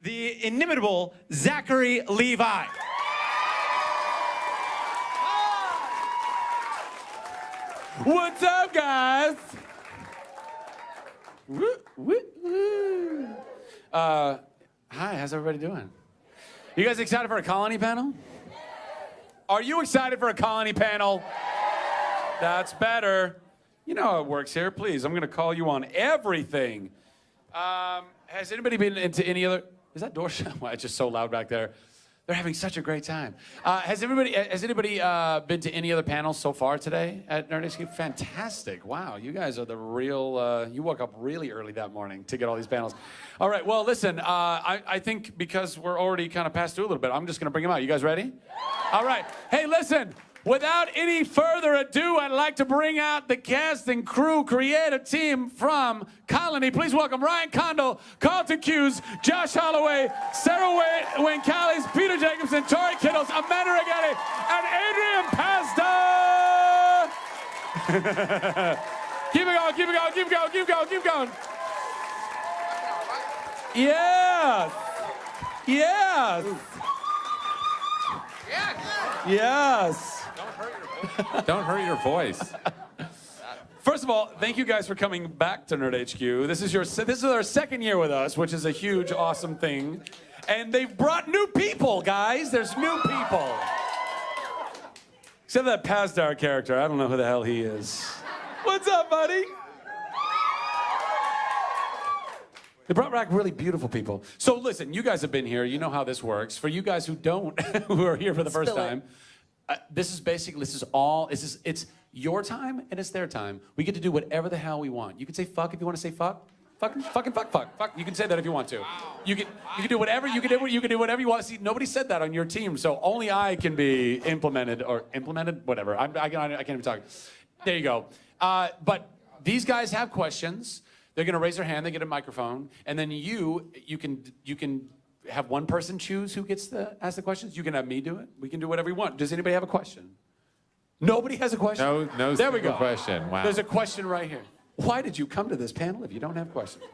the inimitable Zachary Levi. What's up, guys? Woo, woo, woo. Hi, how's everybody doing? You guys excited for a colony panel? Are you excited for a colony panel? That's better. You know how it works here. Please, I'm going to call you on everything. Has anybody been into any other... Is that door shut? Wow, it's just so loud back there. They're having such a great time. Has anybody been to any other panels so far today at Nerd HQ? Fantastic. Wow, you guys are the real... you woke up really early that morning to get all these panels. All right, well, listen, I think because we're already kind of passed through a little bit, I'm just going to bring them out. You guys ready? All right. Hey, listen. Without any further ado, I'd like to bring out the cast and crew creative team from Colony. Please welcome Ryan Condal, Carlton Hughes, Josh Holloway, Sarah Wayne-Callies, Peter Jacobson, Tori Kittles, Amanda Rigetti, and Adrian Pasta. Keep it going, keep it going, keep it going, keep it going, keep it going. Yes. Yes. Yes. Don't hurt your voice. First of all, thank you guys for coming back to Nerd HQ. This is our second year with us, which is a huge, awesome thing. And they've brought new people, guys. There's new people. Except that Pazdar character. I don't know who the hell he is. What's up, buddy? They brought back really beautiful people. So listen, you guys have been here. You know how this works. For you guys who don't, who are here for the first time, it's your time and it's their time. We get to do whatever the hell we want. You can say fuck if you want to say fuck. Fucking fuck. You can say that if you want to. You can do whatever you can do whatever you want. See, nobody said that on your team, so only I can be implemented, whatever. I can't even talk. There you go. But these guys have questions. They're gonna raise their hand. They get a microphone, and then you can have one person choose who gets to ask the questions. You can have me do it. We can do whatever we want. Does anybody have a question? Nobody has a question? No there we go. Question. Wow. There's a question right here. Why did you come to this panel if you don't have questions?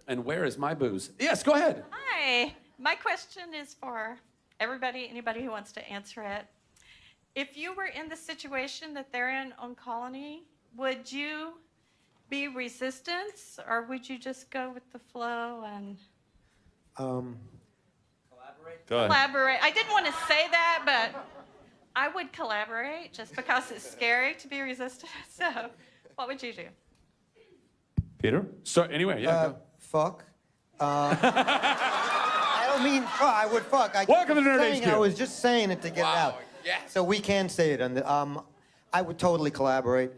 And where is my booze? Yes, go ahead. Hi. My question is for everybody, anybody who wants to answer it. If you were in the situation that they're in on Colony, would you be resistance, or would you just go with the flow and... Collaborate. I didn't want to say that, but I would collaborate just because it's scary to be resistant. So, what would you do? Peter? So anyway, yeah. Go. Fuck. I don't mean fuck. I would fuck. Welcome to Nerd HQ. I was just saying it to get it out. Yeah. So we can say it. I would totally collaborate.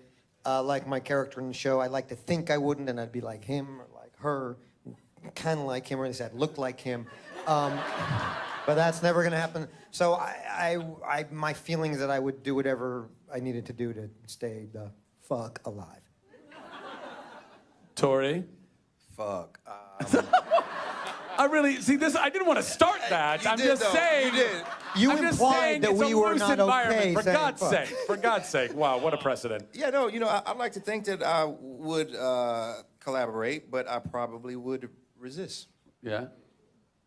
Like my character in the show, I like to think I wouldn't, and I'd be like him or like her, kind of like him, or at least I'd look like him. But that's never gonna happen. So my feeling is that I would do whatever I needed to do to stay the fuck alive. Tori? Fuck. I really, see this, I didn't want to start that. I'm just saying. You did. You I'm just implied saying that it's we a were loose not environment. okay For saying God's fuck. sake. For God's sake. Wow, what a precedent. Yeah, no, I'd like to think that I would collaborate, but I probably would resist. Yeah?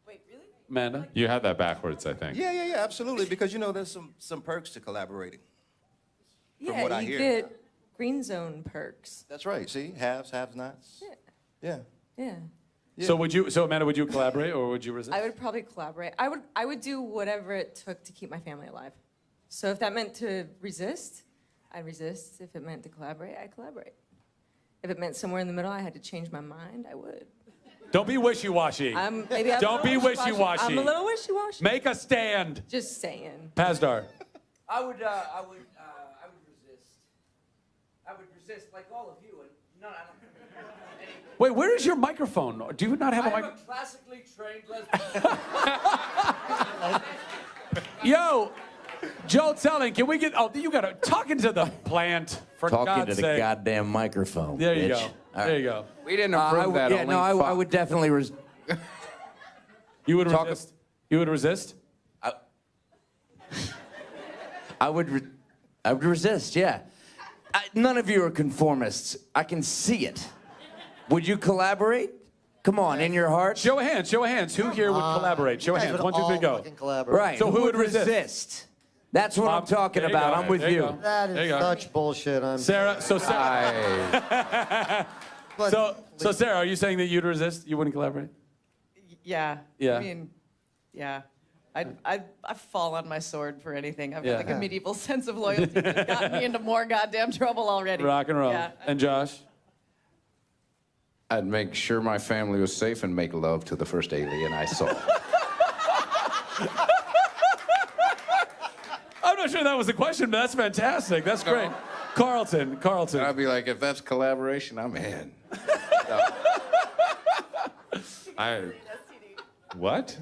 Wait, really? Amanda? You had that backwards, I think. Yeah, absolutely, because, there's some perks to collaborating. From what I hear. You get green zone perks. That's right, see? Haves, have-nots. Yeah. Yeah. So Amanda, would you collaborate or would you resist? I would probably collaborate. I would do whatever it took to keep my family alive. So if that meant to resist, I'd resist. If it meant to collaborate, I'd collaborate. If it meant somewhere in the middle I had to change my mind, I would. Don't be wishy-washy. Don't be wishy-washy. I'm a little wishy-washy. Make a stand. Just saying. Pazdar. I would resist. I would resist like all of you. And no, I don't. Wait, where is your microphone? Do you not have a I'm microphone? a classically trained lesbian. Yo, Joel Telling, can we get? Oh, you gotta talking to the plant for Talking God's to the sake. goddamn microphone. There you bitch. go. All There right. you go. We didn't approve that. Yeah, only no, I fuck. would definitely You would resist. You would resist. I would resist. Yeah. None of you are conformists. I can see it. Would you collaborate? Come on, in your heart. Show of hands. Show of hands. Who here would collaborate? Show of You guys hands. would 1, 2, 3, all go. fucking collaborate. Right. So who would resist? resist? That's what I'm talking there you about. go. I'm with There you you. go. That There is you go. such bullshit. Sarah. So Sarah. But So Sarah, are you saying that you'd resist? You wouldn't collaborate? Yeah. Yeah. I mean, yeah. I fall on my sword for anything. I've Yeah. got like a medieval sense of loyalty that's gotten me into more goddamn trouble already. Rock and roll. Yeah. And Josh? I'd make sure my family was safe and make love to the first alien I saw. I'm not sure that was the question, but that's fantastic. That's great. Carlton. And I'd be like, if that's collaboration, I'm in. What?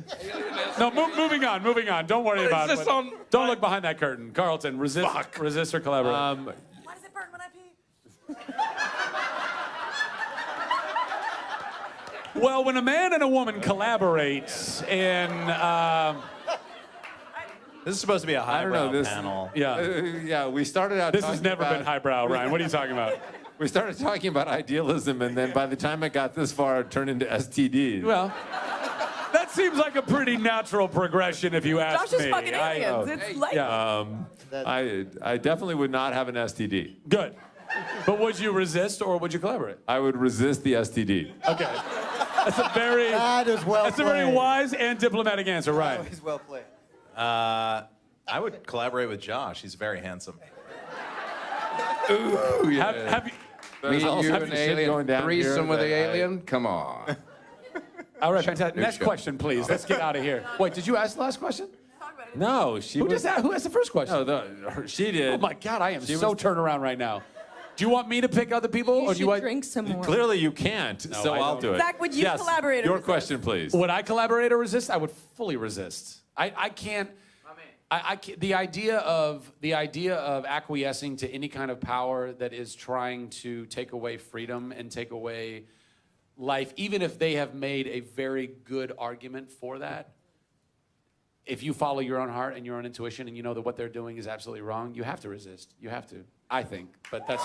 No, moving on. Don't worry about it. Don't look behind that curtain. Carlton, resist or collaborate. Why does it burn when I pee? Well, when a man and a woman collaborate in, This is supposed to be a I don't know, highbrow this- panel. yeah, We started out this talking has never about, been highbrow, Ryan. What are you talking about? We started talking about idealism, and then by the time it got this far, it turned into STDs. Well, that seems like a pretty natural progression, if you ask Josh is me. fucking aliens. It's like Yeah, I definitely would not have an STD. good. But would you resist or would you collaborate? I would resist the STD. Okay. That's a very, that is well that's a very played. wise and diplomatic answer, Ryan. He's well played. I would collaborate with Josh. He's very handsome. Ooh, yeah. Have you, There's Me, all you, sorts an of shit alien, going down threesome here with the that I- alien? Come on. all right, fantastic. New Next show. question, please. Let's get out of here. Wait, did you ask the last question? No, she Who was. just asked, who asked the first question? No, she did. Oh my God, I am She so was- turned around right now. Do you want me to pick other people, You or do should you want? drink some more. Clearly, you can't, so I I'll don't. do it. Zach, would you Yes, collaborate or Your resist? question, please. Would I collaborate or resist? I would fully resist. I can't. I can't, the idea of acquiescing to any kind of power that is trying to take away freedom and take away life, even if they have made a very good argument for that. If you follow your own heart and your own intuition and you know that what they're doing is absolutely wrong, you have to resist. You have to. I think, but that's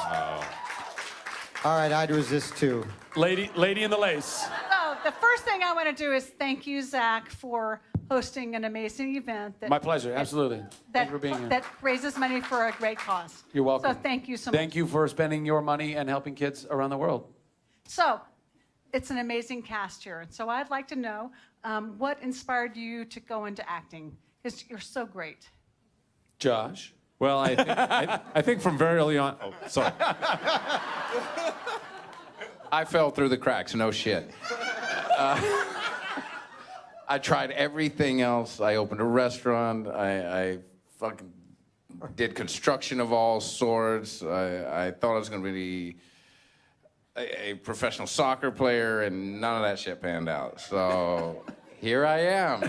All right, I'd resist too. lady in the lace. So the first thing I want to do is thank you, Zach, for hosting an amazing event that My pleasure. Absolutely. Thank you for being here. that raises money for a great cause. You're welcome. So thank you so much. Thank you for spending your money and helping kids around the world. So it's an amazing cast here. So I'd like to know what inspired you to go into acting? Because you're so great. Josh. Well, I think from very early on. Oh, sorry. I fell through the cracks, no shit. I tried everything else. I opened a restaurant. I fucking did construction of all sorts. I thought I was going to be a professional soccer player, and none of that shit panned out. So here I am.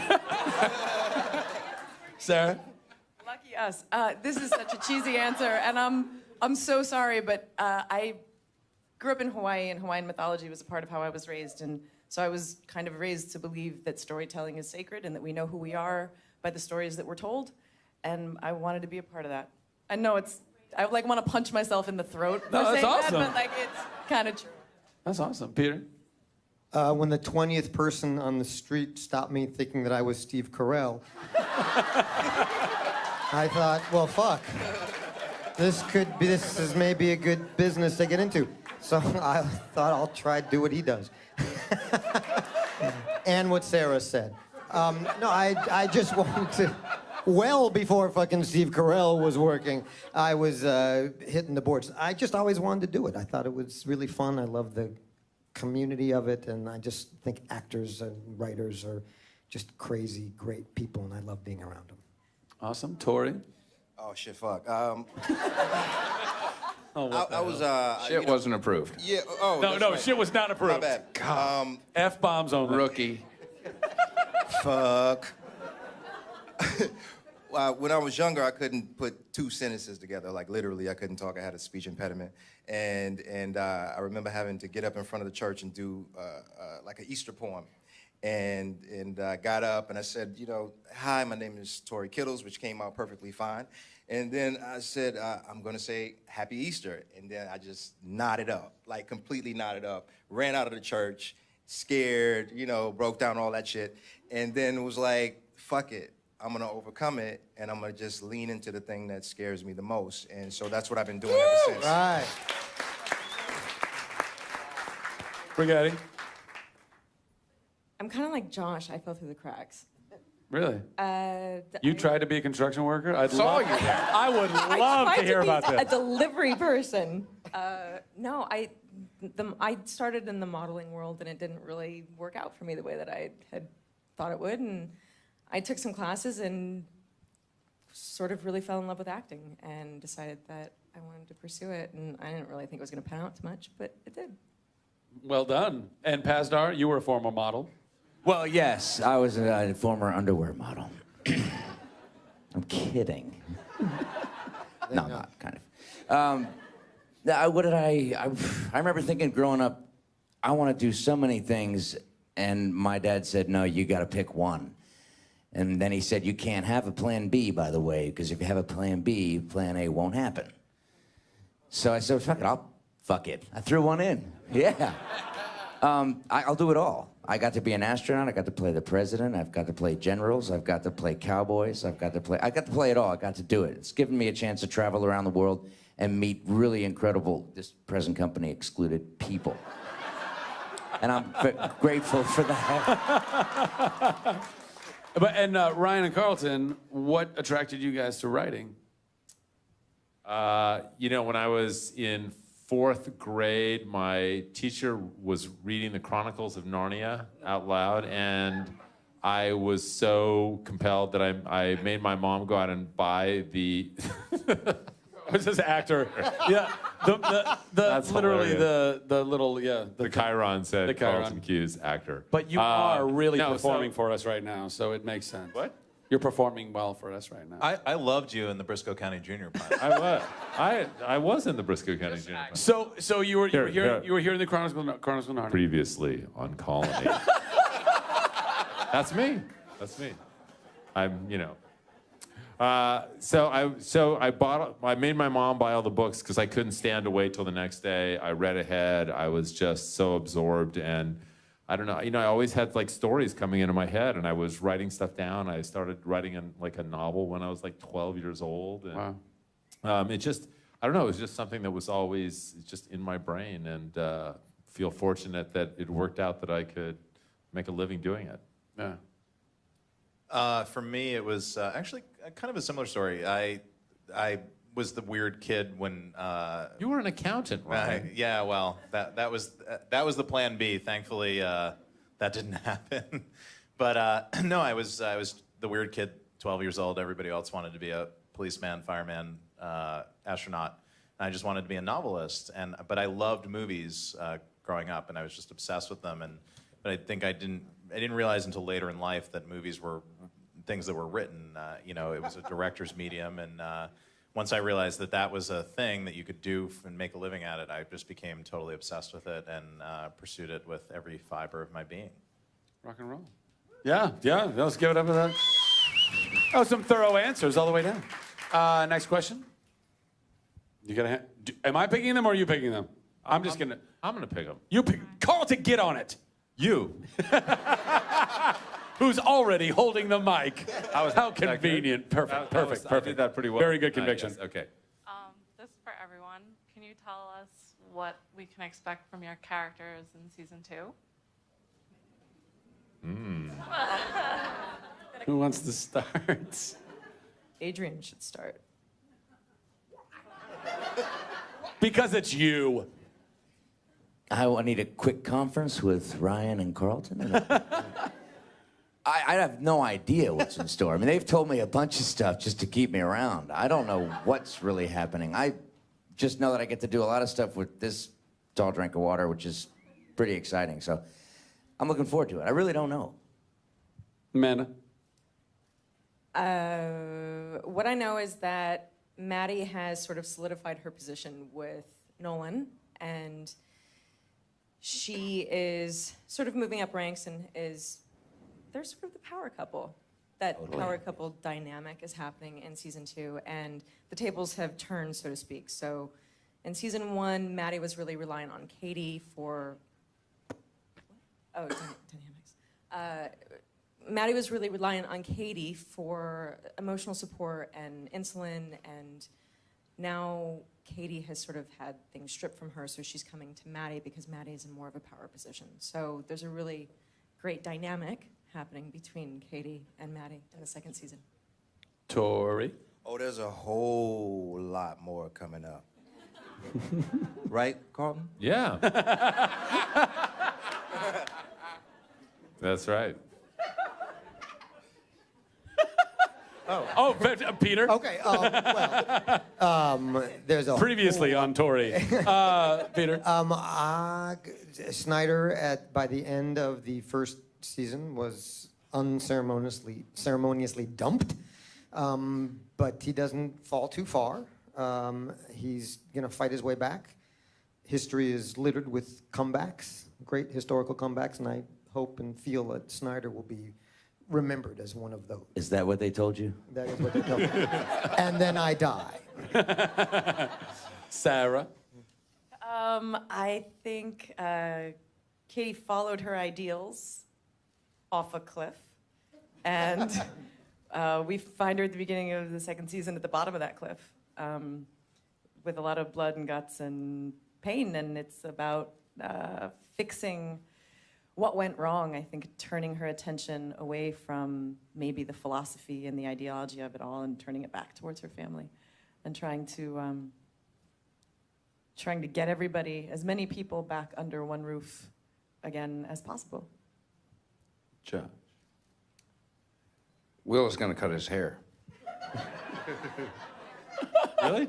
Sarah? Lucky us. This is such a cheesy answer, and I'm so sorry, but I grew up in Hawaii, and Hawaiian mythology was a part of how I was raised, and so I was kind of raised to believe that storytelling is sacred and that we know who we are by the stories that we're told, and I wanted to be a part of that. I know I like want to punch myself in the throat for No, that's saying awesome. that, but like it's kind of true. That's awesome. Peter? When the 20th person on the street stopped me thinking that I was Steve Carell, I thought, well, fuck. This is maybe a good business to get into. So I thought I'll try to do what he does. And what Sarah said. No, I just wanted to, well before fucking Steve Carell was working, I was hitting the boards. I just always wanted to do it. I thought it was really fun. I love the community of it, and I just think actors and writers are just crazy, great people, and I love being around them. Awesome. Tori? Oh shit, fuck. Oh, I was Shit wasn't approved. Yeah. Oh. No, that's no, right. shit was not My approved. bad. F-bombs only. Rookie. Fuck. When I was younger, I couldn't put two sentences together. Like literally, I couldn't talk. I had a speech impediment, and I remember having to get up in front of the church and do like an Easter poem. And I got up and I said, hi, my name is Tori Kittles, which came out perfectly fine. And then I said, I'm gonna say Happy Easter. And then I just nodded up, like completely nodded up, ran out of the church, scared, you know, broke down, all that shit. And then was like, fuck it. I'm gonna overcome it, and I'm gonna just lean into the thing that scares me the most. And so that's what I've been doing ever since. Right. Brigatti. I'm kind of like Josh. I fell through the cracks. Really? You I- tried to be a construction worker? I Saw you there. I would I love tried to hear be about a this. delivery person. No, I started in the modeling world, and it didn't really work out for me the way that I had thought it would. And I took some classes and sort of really fell in love with acting, and decided that I wanted to pursue it. And I didn't really think it was going to pan out too much, but it did. Well done. And Pazdar, you were a former model. Well, yes, I was a former underwear model. I'm kidding. No, I'm not, kind of. What did I remember thinking growing up, I want to do so many things, and my dad said, no, you got to pick one. And then he said, you can't have a plan B, by the way, because if you have a plan B, plan A won't happen. So I said, fuck it. I threw one in. Yeah. I'll do it all. I got to be an astronaut. I got to play the president. I've got to play generals. I've got to play cowboys. I got to play it all. I got to do it. It's given me a chance to travel around the world and meet really incredible, this present company excluded, people. And I'm grateful for that. And Ryan and Carlton, what attracted you guys to writing? You know, when I was in 4th grade, my teacher was reading the Chronicles of Narnia out loud, and I was so compelled that I made my mom go out and buy the... Who's this actor? Yeah, That's literally hilarious. the little, yeah. The Chiron said, The Chiron. Carlton Cuse actor. But you are really no, performing so- for us right now, so it makes sense. What? You're performing well for us right now. I loved you in the Briscoe County Junior pilot. I was in the Briscoe County Junior Pilot. So you were Here, here, here. you were here in the Chronicles of Narnia. Previously on Colony. That's me. That's me. I'm, you know. So I made my mom buy all the books because I couldn't stand to wait till the next day. I read ahead. I was just so absorbed, and I don't know. You know, I always had like stories coming into my head, and I was writing stuff down. I started writing like a novel when I was like 12 years old. And, Wow. It just, I don't know. It was just something that was always just in my brain, and feel fortunate that it worked out that I could make a living doing it. Yeah. For me, it was actually kind of a similar story. I was the weird kid when. You were an accountant, right? Yeah, well, that was the plan B. Thankfully, that didn't happen. But no, I was the weird kid, 12 years old. Everybody else wanted to be a policeman, fireman, astronaut. And I just wanted to be a novelist. But I loved movies growing up, and I was just obsessed with them. But I think I didn't realize until later in life that movies were things that were written. You know, it was a director's medium, and once I realized that was a thing that you could do and make a living at it, I just became totally obsessed with it and pursued it with every fiber of my being. Rock and roll. Yeah. Let's give it up for that. Oh, some thorough answers all the way down. Next question. You gotta. Am I picking them or are you picking them? I'm gonna pick them. You pick. Carlton, get on it. You. Who's already holding the mic? How convenient. Perfect. I did that pretty well. Very good conviction. Yes, okay. This is for everyone. Can you tell us what we can expect from your characters in season 2? Who wants to start? Adrian should start. Because it's you. I need a quick conference with Ryan and Carlton. I have no idea what's in store. I mean, they've told me a bunch of stuff just to keep me around. I don't know what's really happening. I just know that I get to do a lot of stuff with this tall drink of water, which is pretty exciting. So I'm looking forward to it. I really don't know. Amanda? What I know is that Maddie has sort of solidified her position with Nolan, and she is sort of moving up ranks and they're sort of the power couple. That Totally. power couple dynamic is happening in season 2, and the tables have turned, so to speak. So in season 1, Maddie was really relying on Katie for Oh, dynamics. Maddie was really reliant on Katie for emotional support and insulin, and now Katie has sort of had things stripped from her, so she's coming to Maddie because Maddie's in more of a power position. So there's a really great dynamic happening between Katie and Maddie in the second season. Tori. Oh, there's a whole lot more coming up. Right, Carlton? Yeah. That's right. Oh, Peter. Okay. There's a Previously on Tori. Peter. Snyder by the end of the first season was ceremoniously dumped, but he doesn't fall too far. He's gonna fight his way back. History is littered with comebacks, great historical comebacks, and I hope and feel that Snyder will be remembered as one of those. Is that what they told you? That is what they told me. And then I die. Sarah. I think Katie followed her ideals off a cliff, and we find her at the beginning of the second season at the bottom of that cliff, with a lot of blood and guts and pain, and it's about fixing what went wrong. I think turning her attention away from maybe the philosophy and the ideology of it all and turning it back towards her family, and trying to get everybody, as many people, back under one roof again as possible. Judge. Will is going to cut his hair. Really?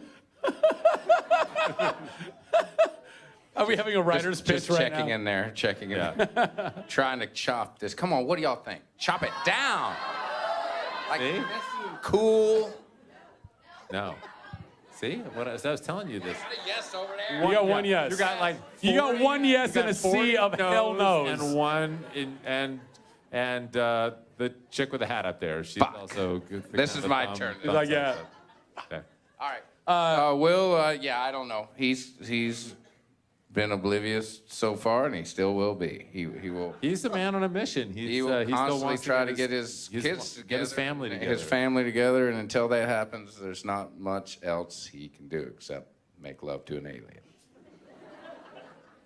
Are we having a writer's pitch just right checking now? in there, checking in. Trying to chop this. Come on, what do y'all think? Chop it down. Like, See? cool. No. See? What I was telling you this. Yes, over there. You got one yes. You got like You got 40 one yes you and got a sea 40 of hell no's. And one and the chick with the hat up there. She's Fuck. also good. This is my turn. He's like, yeah. Okay. All right. Will, yeah, I don't know. He's been oblivious so far, and he still will be. He will. He's a man on a mission. He will he still constantly wants try to get his kids together, get his family together. His family together, and until that happens, there's not much else he can do except make love to an alien.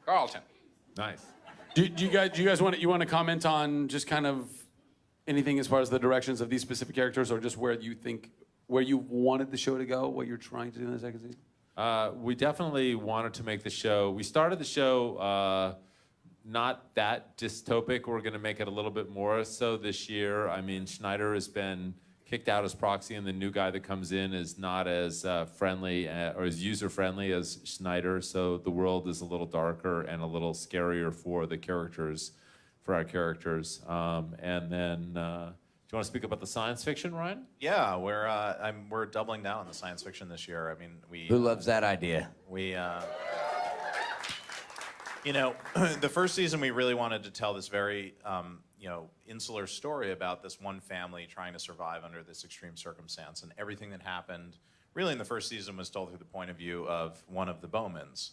Carlton. Nice. Do you guys want to comment on just kind of anything as far as the directions of these specific characters, or just where you wanted the show to go, what you're trying to do in the second season? We definitely wanted to make the show. We started the show not that dystopic. We're going to make it a little bit more so this year. I mean, Schneider has been kicked out as proxy, and the new guy that comes in is not as friendly or as user-friendly as Schneider. So the world is a little darker and a little scarier for the characters, for our characters. And then, do you want to speak about the science fiction, Ryan? Yeah, we're doubling down on the science fiction this year. I mean, Who loves that idea? The first season we really wanted to tell this very, insular story about this one family trying to survive under this extreme circumstance, and everything that happened, really in the first season, was told through the point of view of one of the Bowmans,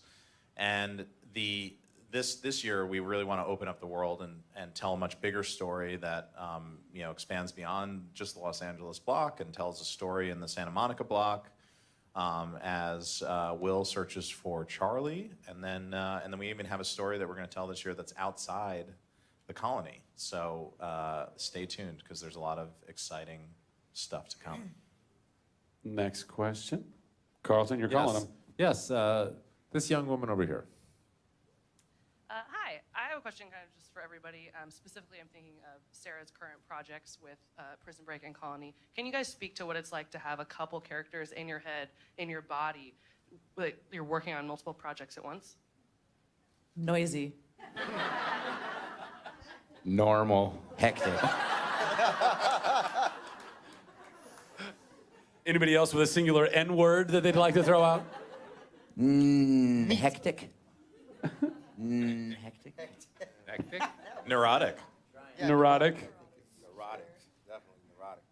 and This year, we really want to open up the world and tell a much bigger story that expands beyond just the Los Angeles block and tells a story in the Santa Monica block as Will searches for Charlie, and then we even have a story that we're going to tell this year that's outside the colony. So stay tuned, because there's a lot of exciting stuff to come. Next question. Carlton, you're calling him. Yes, this young woman over here. Hi, I have a question kind of just for everybody. Specifically, I'm thinking of Sarah's current projects with Prison Break and Colony. Can you guys speak to what it's like to have a couple characters in your head, in your body, like you're working on multiple projects at once? Noisy. Normal. Hectic. Anybody else with a singular N word that they'd like to throw out? Hectic. Hectic. Hectic. Neurotic. Neurotic. Neurotic. Definitely neurotic.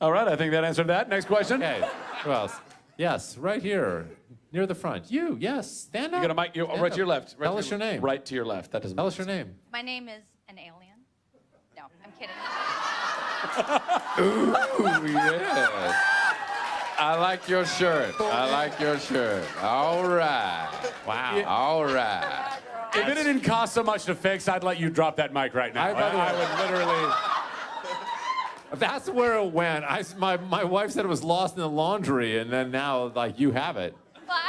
All right, I think that answered that. Next question. Okay, who else? Yes, right here. Near the front. You, yes. Stand up. You got a mic. You're Stand right up. to your left. Right Tell to us your name. Right to your left. That doesn't. Tell us your name. My name is an alien. No, I'm kidding. Ooh, yeah. I like your shirt. I like your shirt. All right. Wow. All right. If it didn't cost so much to fix, I'd let you drop that mic right now. By the way- I would literally. That's where it went. My wife said it was lost in the laundry, and then now, like, you have it.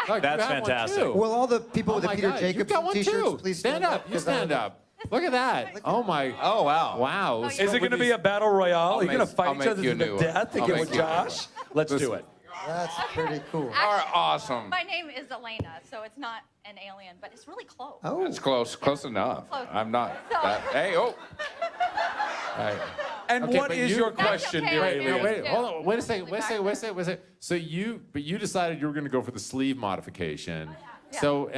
Look, That's you have one, fantastic. too. Will all the people Oh with the my Peter God, you've Jacobson got one t-shirts too. please stand up. You 'Cause I stand wanna- up. Look at that. Oh my. Oh, wow. Wow. Is Is it going to be a battle royale? Are you going to I'll fight each make other you a to the new one. death to I'll get make with you a new Josh? Let's do it. That's pretty cool. Are awesome. My name is Elena, so it's not an alien, but it's really close. Oh, That's close. Close enough. Close. I'm not. So- Hey, oh. And Okay, what but is you- your That's question, okay, dear I alien? No, wait, Yeah. hold on. Wait a second. Wait a second. Wait a second. Wait a second. So you decided you were going to go for the sleeve modification. Yeah. So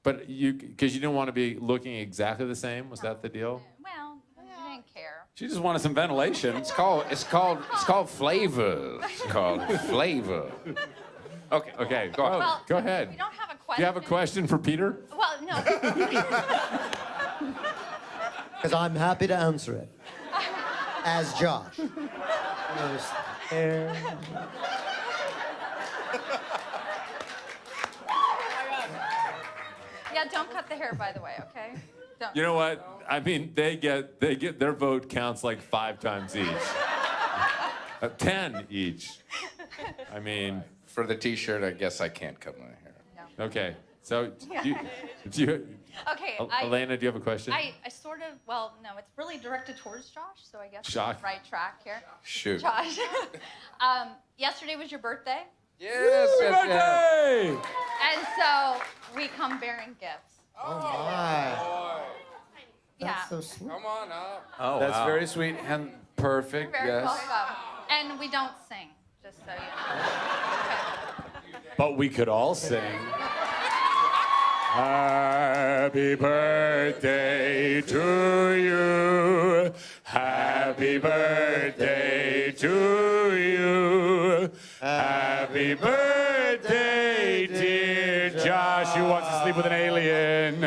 but because you didn't want to be looking exactly the same. Was that the deal? Well, I didn't care. She just wanted some ventilation. It's called flavor. It's called flavor. Okay. Okay. Go on. Well, Go ahead. We don't have a Do question. you have a question for Peter? Well, no. because I'm happy to answer it. As Josh. Yeah, don't cut the hair, by the way, okay? Don't. You know what? I mean, they get their vote counts like 5 times each. 10 each. I mean, For the T-shirt, I guess I can't cut my hair. okay. So do you Okay, Elena, do you have a question? I sort of, well, no, it's really directed towards Josh, so I guess Josh. we're on the right track here. Shoot. Josh, yesterday was your birthday, Yes, Birthday! and so we come bearing gifts. Oh my. Yeah, That's so sweet. Come on up. Oh, That's wow. very sweet and perfect. very Yes. welcome. And we don't sing, just so you know. But we could all sing. Happy birthday to you. Happy birthday to you. Happy birthday, dear Josh, who wants to sleep with an alien.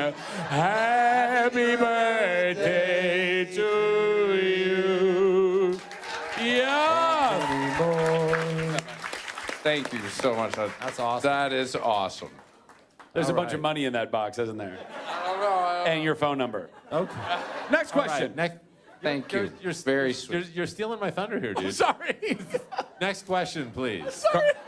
Happy birthday to you. Yeah. Thank you so much. That's awesome. That is awesome. There's a All bunch of right. money in that box, isn't there? I don't know. And your phone number. Okay. Next All right, question. next. Thank you. You're Very sweet. You're stealing my thunder here, dude. Sorry. Next question, please.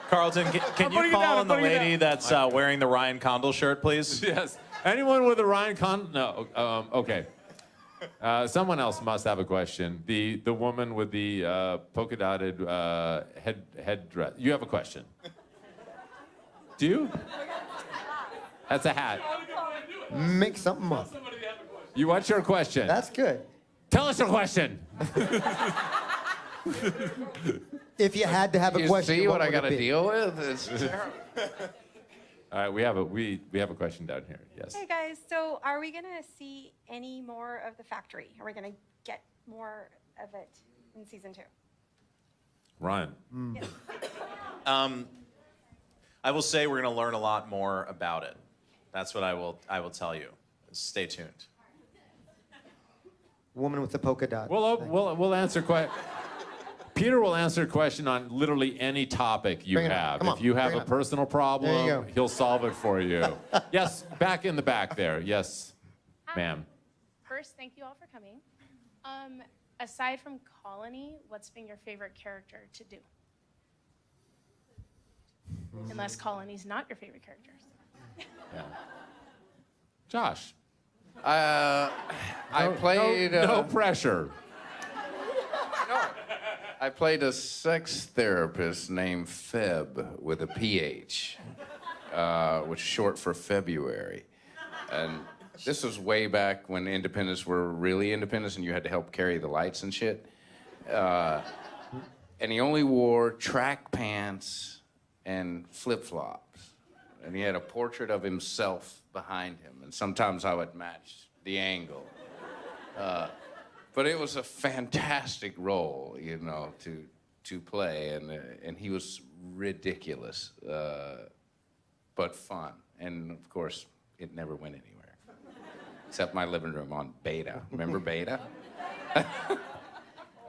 Carlton, can I'm putting you it down, call I'm on the putting it lady that's wearing the Ryan Condal shirt, please? Yes. Anyone with a Ryan Con? No. Okay. Someone else must have a question. The woman with the polka dotted headdress. You have a question. Do you? That's a hat. Make something up. What's your question? That's good. Tell us your question. If you had to have a You question, see what I would got it to be? deal with? It's terrible. All right, we have a question down here. Yes. Hey guys, so are we gonna see any more of the factory? Are we gonna get more of it in season 2? Ryan. I will say we're going to learn a lot more about it. That's what I will tell you. Stay tuned. Woman with the polka dot. We'll answer Peter will answer a question on literally any topic you Bring it up. have. Come on, If you have bring a it up. personal There problem, you go. he'll solve it for you. Yes, back in the back there. Yes, ma'am. First, thank you all for coming. Aside from Colony, what's been your favorite character to do? Unless Colony's not your favorite character. Yeah. Josh. I played. No pressure. I played a sex therapist named Feb with a PH, which is short for February. And this was way back when independents were really independents and you had to help carry the lights and shit. And he only wore track pants and flip-flops. And he had a portrait of himself behind him. And sometimes I would match the angle. But it was a fantastic role, you know, to play, and he was ridiculous. but fun. And of course, it never went anywhere. Except my living room on Beta. Remember Beta?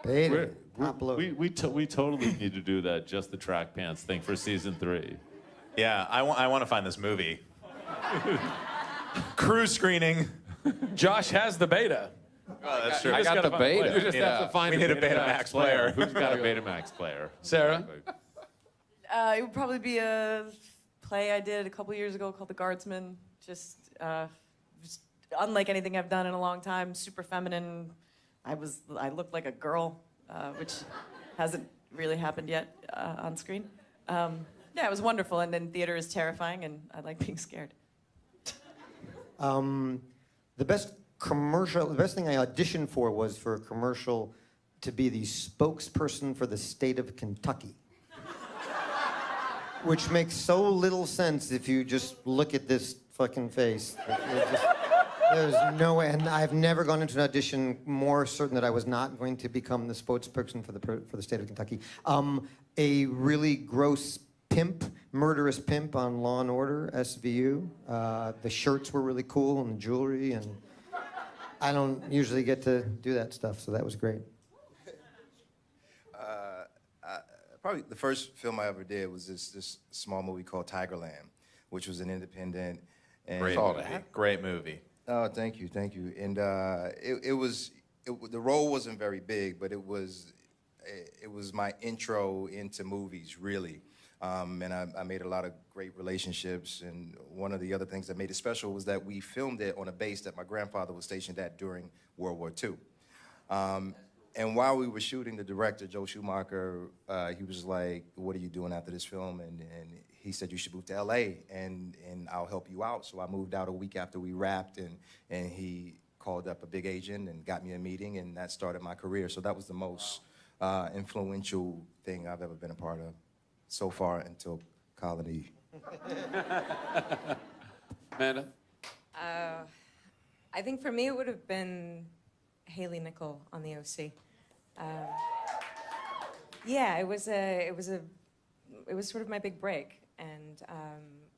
Beta. We totally need to do that, just the track pants thing for season 3. Yeah, I want to find this movie. Crew screening. Josh has the beta. Oh, that's true. I got the Beta. You just have to find We a need a Betamax player. Who's got a Betamax player? Sarah? It would probably be a play I did a couple years ago called The Guardsman. Just unlike anything I've done in a long time. Super feminine. I looked like a girl, which hasn't really happened yet on screen. Yeah, it was wonderful, and then theater is terrifying, and I like being scared. The best thing I auditioned for was for a commercial to be the spokesperson for the state of Kentucky. Which makes so little sense if you just look at this fucking face. There's no way, and I've never gone into an audition more certain that I was not going to become the spokesperson for the state of Kentucky. A really gross pimp, murderous pimp on Law and Order, SVU. The shirts were really cool and the jewelry, and I don't usually get to do that stuff, so that was great. Probably the first film I ever did was this small movie called Tigerland, which was an independent. And Great movie. Oh, thank you. And the role wasn't very big, but it was my intro into movies, really. And I made a lot of great relationships. And one of the other things that made it special was that we filmed it on a base that my grandfather was stationed at during World War II. And while we were shooting, the director, Joe Schumacher, he was like, "What are you doing after this film?" And he said, "You should move to LA and I'll help you out." So I moved out a week after we wrapped, and he called up a big agent and got me a meeting, and that started my career. So that was the most influential thing I've ever been a part of so far until Colony. Amanda? I think for me it would have been Haley Nichol on the OC. Yeah, it was sort of my big break, and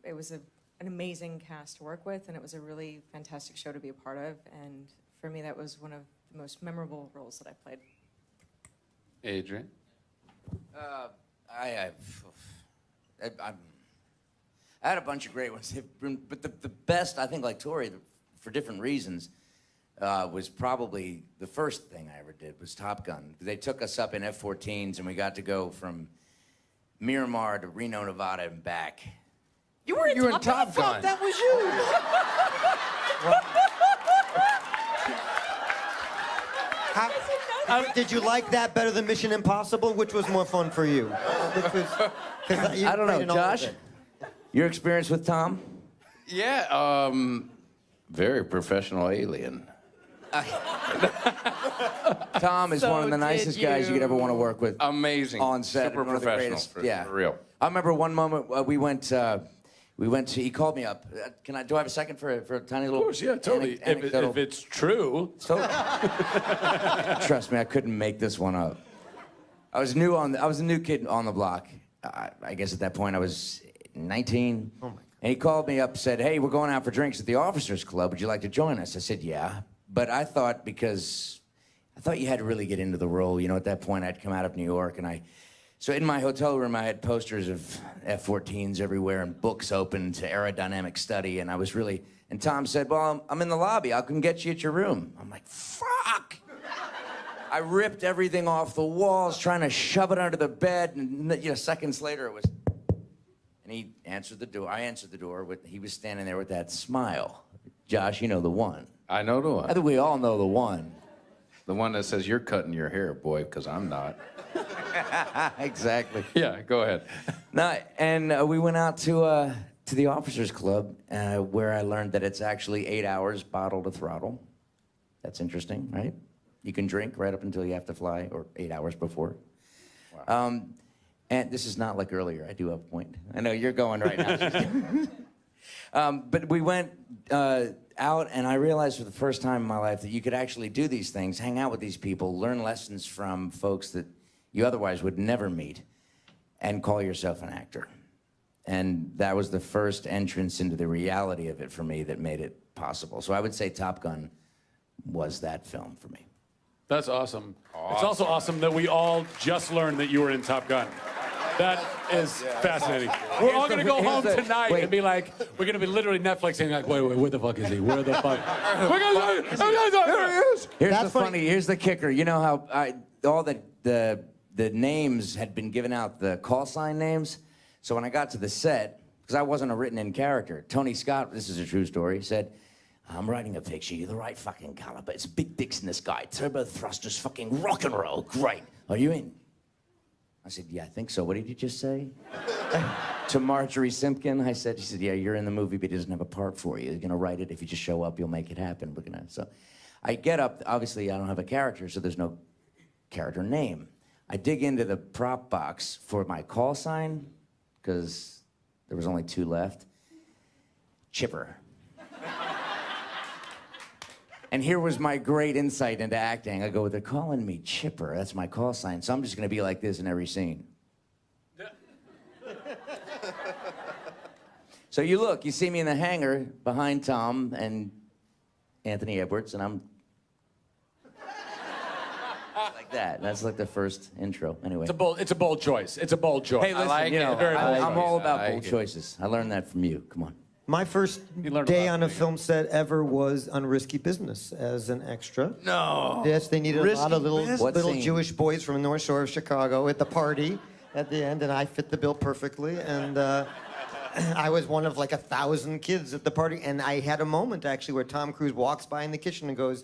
it was an amazing cast to work with, and it was a really fantastic show to be a part of, and for me that was one of the most memorable roles that I played. Adrian? I had a bunch of great ones, but the best, I think, like Tori, for different reasons, was probably the first thing I ever did was Top Gun. They took us up in F-14s, and we got to go from Miramar to Reno, Nevada, and back. You were in Top Gun? That was you. Did you like that better than Mission Impossible? Which was more fun for you? I don't know, Josh. Your experience with Tom? Yeah, very professional alien. Tom is one of the nicest guys you could ever want to work with. Amazing. On set. Super one of the professional. greatest- For real. I remember one moment we went to, he called me up. Do I have a second for a tiny little? Of course, yeah, totally. If it's true. Totally. Trust me, I couldn't make this one up. I was a new kid on the block. I guess at that point I was 19. Oh my God. And he called me up, said, "Hey, we're going out for drinks at the Officers Club. Would you like to join us?" I said, "Yeah." But I thought you had to really get into the role. You know, at that point I'd come out of New York, and so in my hotel room I had posters of F-14s everywhere and books open to aerodynamic study, and and Tom said, "Well, I'm in the lobby. I'll come get you at your room." I'm like, fuck. I ripped everything off the walls, trying to shove it under the bed, and seconds later it was, and he answered the door. I answered the door. He was standing there with that smile. Josh, you know the one. I know the one. I think we all know the one. The one that says, "You're cutting your hair, boy," because I'm not. Exactly. Yeah, go ahead. No, and we went out to the Officers Club, where I learned that it's actually 8 hours bottle to throttle. That's interesting, right? You can drink right up until you have to fly, or 8 hours before. Wow. And this is not like earlier. I do have a point. I know you're going right now. But we went out, and I realized for the first time in my life that you could actually do these things, hang out with these people, learn lessons from folks that you otherwise would never meet, and call yourself an actor. And that was the first entrance into the reality of it for me that made it possible. So I would say Top Gun was that film for me. That's awesome. It's also awesome that we all just learned that you were in Top Gun. That is fascinating. We're all gonna go home tonight and be like, we're gonna be literally Netflixing like, wait, where the fuck is he? Where the fuck? There he is. Here's the kicker. You know how all the names had been given out, the call sign names. So when I got to the set, because I wasn't a written-in character, Tony Scott, this is a true story, said, I'm writing a picture, you're the right fucking caliber. It's big dicks in the sky, turbo thrusters, fucking rock and roll. Great. Are you in? I said, yeah, I think so. What did you just say? To Marjorie Simpkin, she said, yeah, you're in the movie, but he doesn't have a part for you. You're gonna write it. If you just show up, you'll make it happen. So I get up, obviously I don't have a character, so there's no character name. I dig into the prop box for my call sign, because there was only 2 left. Chipper. And here was my great insight into acting. I go, they're calling me Chipper. That's my call sign. So I'm just gonna be like this in every scene. So you see me in the hangar behind Tom and Anthony Edwards, and I'm like that. That's like the first intro. Anyway. It's a bold choice. It's a bold choice. Hey, listen, I'm all about bold it. choices. I learned that from you. Come on. My first learned day about on a film set ever was on Risky Business as an extra. No. Yes, they needed a lot of What little scene? Jewish boys from the North Shore of Chicago at the party at the end, and I fit the bill perfectly. And I was one of like 1,000 kids at the party, and I had a moment actually where Tom Cruise walks by in the kitchen and goes,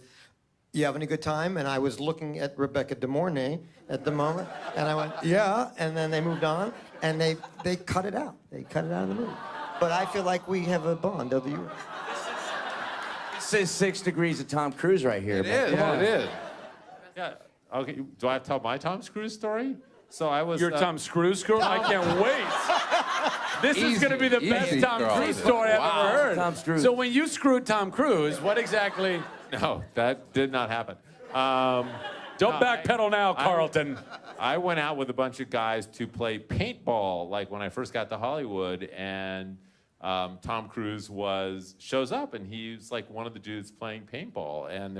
"You having a good time?" And I was looking at Rebecca De Mornay at the moment, and I went, "Yeah." And then they moved on, and they cut it out. They cut it out of the movie. But I feel like we have a bond over the years. This is 6 degrees of Tom Cruise right here. It is. Yeah. It is. Yeah. Okay. Do I have to tell my Tom Cruise story? So I was. Your Tom Cruise story? I can't wait. This is going to be the best Easy, Tom Carl. Cruise story I've ever heard. Tom Cruise. So when you screwed Tom Cruise, what exactly? No, that did not happen. Don't backpedal now, Carlton. I went out with a bunch of guys to play paintball, like when I first got to Hollywood, and Tom Cruise shows up, and he's like one of the dudes playing paintball, and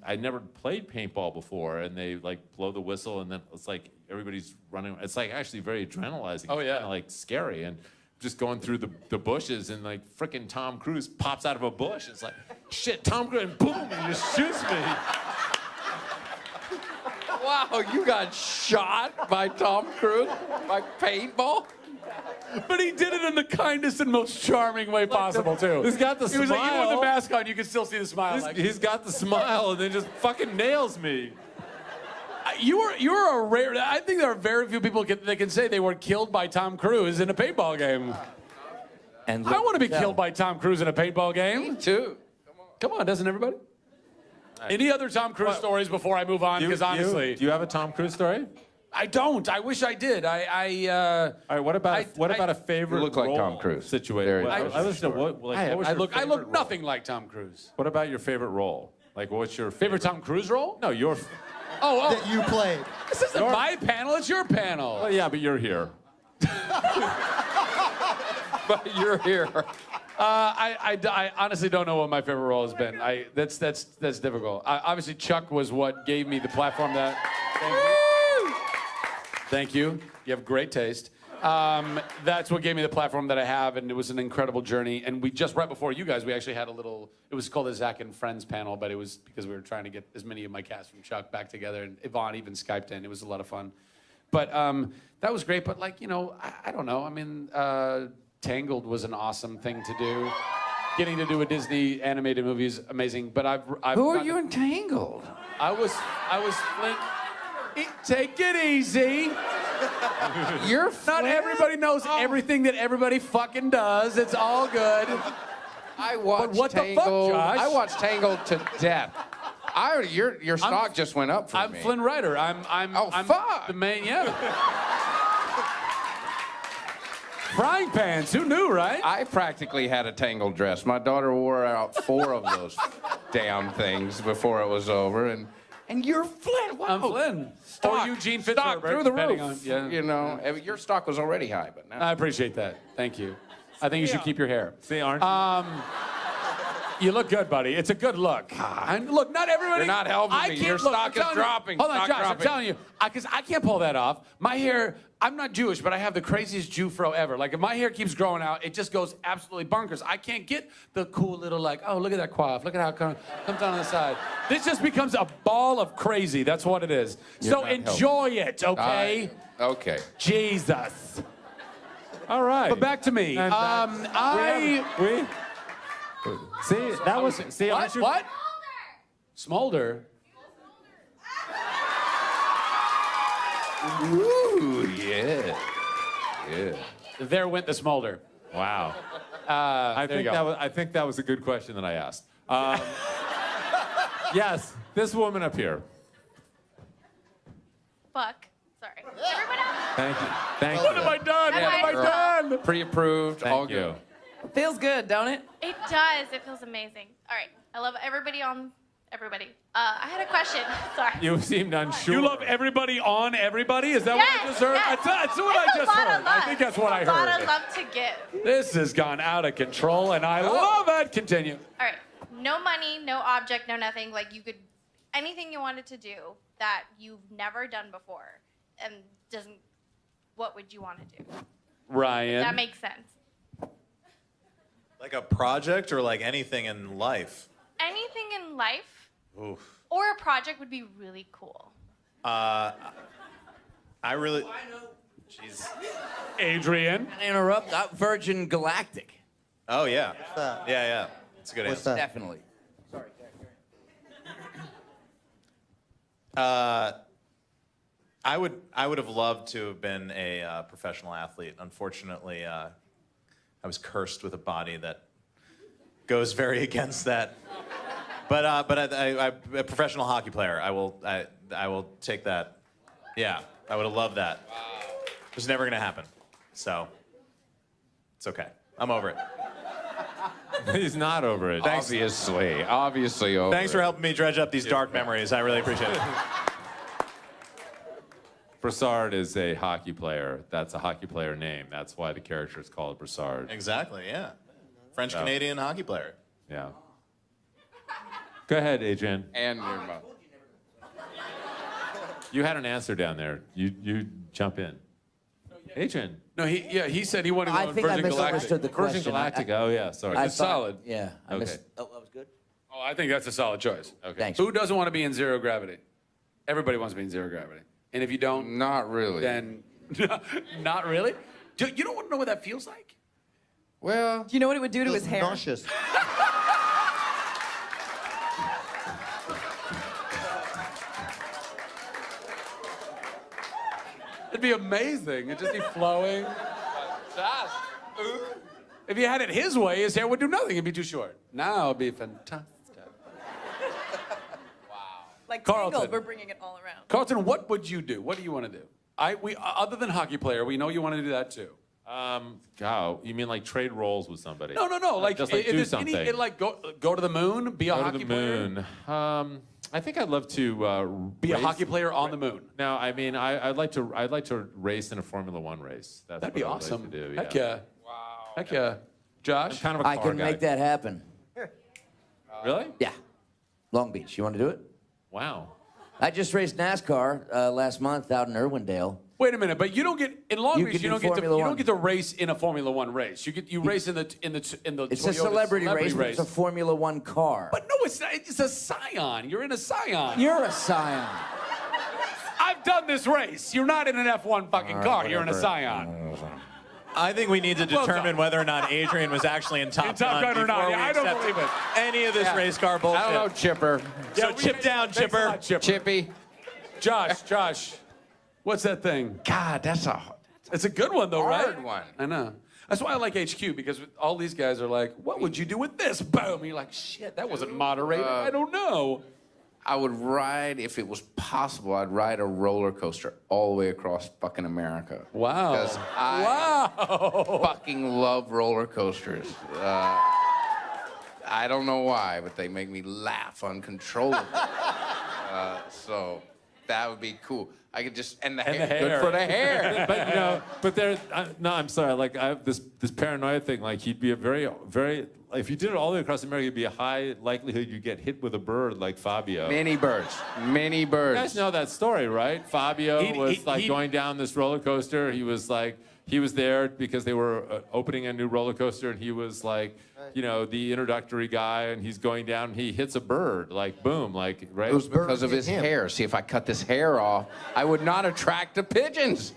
I never played paintball before, and they like blow the whistle, and then it's like everybody's running. It's like actually very adrenalizing. Oh, yeah. Kinda, like scary, and just going through the bushes, and like frickin' Tom Cruise pops out of a bush. It's like, shit, Tom Cruise, and boom, and he just shoots me. Wow, you got shot by Tom Cruise? By paintball? But he did it in the kindest and most charming way possible, too. He's got the He was like, even with smile. the mask on, you could still see the smile. He's got the smile, and then just fucking nails me. You're a rare. I think there are very few people that can say they were killed by Tom Cruise in a paintball game. And I want to be killed by Tom Cruise in a paintball game. Me too. Come on, doesn't everybody? Any other Tom Cruise stories before I move on? Because honestly, do you have a Tom Cruise story? I don't. I wish I did. All right. What about a favorite? You look like role Tom Cruise. Situation. Very I listen to what was I your look favorite role? nothing like Tom Cruise. What about your favorite role? Like, what's your Favorite Tom Cruise role? No, your. Oh, That you played. this isn't my panel. It's your panel. Well, yeah, but you're here. But you're here. I honestly don't know what my favorite role has been. That's difficult. Obviously, Chuck was what gave me the platform that. Thank you. You have great taste. That's what gave me the platform that I have, and it was an incredible journey. And we just right before you guys, we actually had a little. It was called the Zach and Friends panel, but it was because we were trying to get as many of my cast from Chuck back together, and Yvonne even Skyped in. It was a lot of fun. But that was great. But like I don't know. I mean, Tangled was an awesome thing to do. Getting to do a Disney animated movie is amazing. But I've Who are you in Tangled? I was Flint. Take it easy. You're Not everybody knows everything that everybody fucking does. It's all good. I watched what the fuck, Tangled. Josh? I watched Tangled to death. Your stock just went up for I'm me. Flynn Rider. I'm fuck. the main. Yeah. Frying pans. Who knew, right? I practically had a Tangled dress. My daughter wore out 4 of those damn things before it was over, and And you're Flynn. Wow. I'm Flynn. Stock, Or Eugene stock Fitzherbert, through the depending roof. on- yeah. You know, I mean, your stock was already high, but now. I appreciate that. Thank you. I think you should keep your hair. See, aren't you? You look good, buddy. It's a good look. And look, not everybody. You're not helping me. Your look, stock I'm is telling you- dropping. Hold on, Stock Josh. dropping. I'm telling you, because I can't pull that off. My hair. I'm not Jewish, but I have the craziest Jew fro ever. Like if my hair keeps growing out, it just goes absolutely bonkers. I can't get the cool little like, oh, look at that coif. Look at how it comes down on the side. This just becomes a ball of crazy. That's what it is. So not enjoy it, okay? Okay. Jesus. All right. But back to me. See, that was see. unless you- What? Smolder. Ooh, yeah. Yeah. There went the smolder. Wow. I I think that was a good question that I asked. Yes, this woman up here. Buck. Sorry. Everyone else? Thank you. Thank What you. have I done? Am What have I I- done? Pre-approved, all Thank you. good. Feels good, don't it? It does. It feels amazing. All right. I love everybody on everybody. I had a question. Sorry. You seemed unsure. You love everybody on everybody? Is that what I Yes, just heard? yes. That's what I It's a just lot heard. of love. I think that's what I It's a lot of heard. love to give. This has gone out of control, and I love it. Continue. All right. No money, no object, no nothing. Like you could, anything you wanted to do that you've never done before, and doesn't. What would you want to do? Ryan. That makes sense. Like a project or like anything in life? Anything in life Oof. or a project would be really cool. I really. Jeez. Adrian. Interrupt. Virgin Galactic. Oh yeah. that? Yeah, yeah. It's a good What's answer. that? Definitely. I would have loved to have been a professional athlete. Unfortunately, I was cursed with a body that goes very against that. But I a professional hockey player. I will take that. Yeah, I would have loved that. It was never gonna happen. So it's okay. I'm over it. He's not over it. Obviously over. Thanks for helping me dredge up these dark memories. I really appreciate it. Broussard is a hockey player. That's a hockey player name. That's why the character is called Broussard. Exactly. Yeah. French Canadian hockey player. Yeah. Go ahead, Adrian. And your mouth. You had an answer down there. You jump in. Adrian. No, he said he wanted to go I on think I Virgin Galactic. misunderstood the Virgin question. Galactic. Oh yeah, sorry. I It's thought- solid. Yeah. I Okay. missed. Oh, that was good. Oh, I think that's a solid choice. Okay. Thanks. Who doesn't want to be in zero gravity? Everybody wants to be in zero gravity. And if you don't, Not really. then not really. You don't want to know what that feels like? Well, Do you know what it would do to his Feels hair? nauseous. It'd be amazing. It'd just be flowing. If you had it his way, his hair would do nothing. It'd be too short. Now it'd be fantastic. Like Carlton. Tangled, we're bringing it all around. Carlton, what would you do? What do you want to do? Other than hockey player, we know you want to do that too. God, you mean like trade roles with somebody? No. Like, just like if do there's something. any, like go to the moon, be a Go hockey to the player. moon. I think I'd love to Be a race- hockey player on the moon. No, I mean I'd like to race in a Formula One race. That's That'd be what I'd awesome. Like to do, Heck yeah. Wow. Heck yeah. Josh? I'm kind of a I car can guy. make that happen. Really? Yeah. Long Beach. You want to do it? Wow. I just raced NASCAR last month out in Irwindale. Wait a minute, but you don't get in Long You Beach. can You do don't get to Formula you One. don't get to race in a Formula One race. You race in the It's Toyota a celebrity race, but it's a Formula One car. But no, it's not. It's a Scion. You're in a Scion. You're a Scion. I've done this race. You're not in an F1 fucking car. You're in a Scion. I think we need to Well determine done. whether or not Adrian was actually in Top Top Gun or not. before Yeah, we I don't accept believe it. any of this Yeah. race car bullshit. I don't know, Chipper. So chip down, Thanks a Chipper. lot, Chipper. Chippy. Josh, what's that thing? God, that's a It's a good one though, right? hard one. I know. That's why I like HQ, because all these guys are like, what would you do with this? Boom. You're like, shit, that wasn't moderated. I don't know. I would ride, if it was possible, I'd ride a roller coaster all the way across fucking America. Wow. Because I Wow. fucking love roller coasters. I don't know why, but they make me laugh uncontrollably. So that would be cool. I could just and the And hair, the good hair. for the hair. But you know, but there. No, I'm sorry. Like I have this paranoia thing. Like he'd be a very. If you did it all the way across America, it'd be a high likelihood you'd get hit with a bird like Fabio. Many birds. Many birds. You guys know that story, right? Fabio He'd- was he'd- like he'd- going down this roller coaster. He was there because they were opening a new roller coaster, and he was like, you know, the introductory guy, and he's going down, and he hits a bird, like boom, like right. It was because of hit his him. hair. See, if I cut this hair off, I would not attract the pigeons.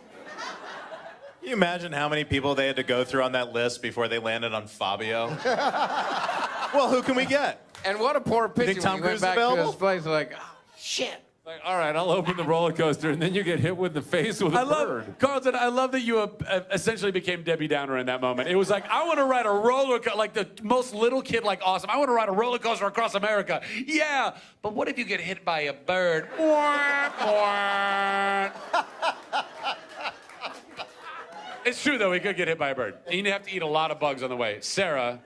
Can you imagine how many people they had to go through on that list before they landed on Fabio? Well, who can we get? And what a poor pigeon Tom when he went Cruise back available? to his place, like, oh, shit. Like, all right, I'll open the roller coaster, and then you get hit with the face with a bird. Carlton, I love that you essentially became Debbie Downer in that moment. It was like, I want to ride a roller coaster, like the most little kid, like awesome. I want to ride a roller coaster across America. Yeah, but what if you get hit by a bird? It's true, though. He could get hit by a bird. And you'd have to eat a lot of bugs on the way. Sarah,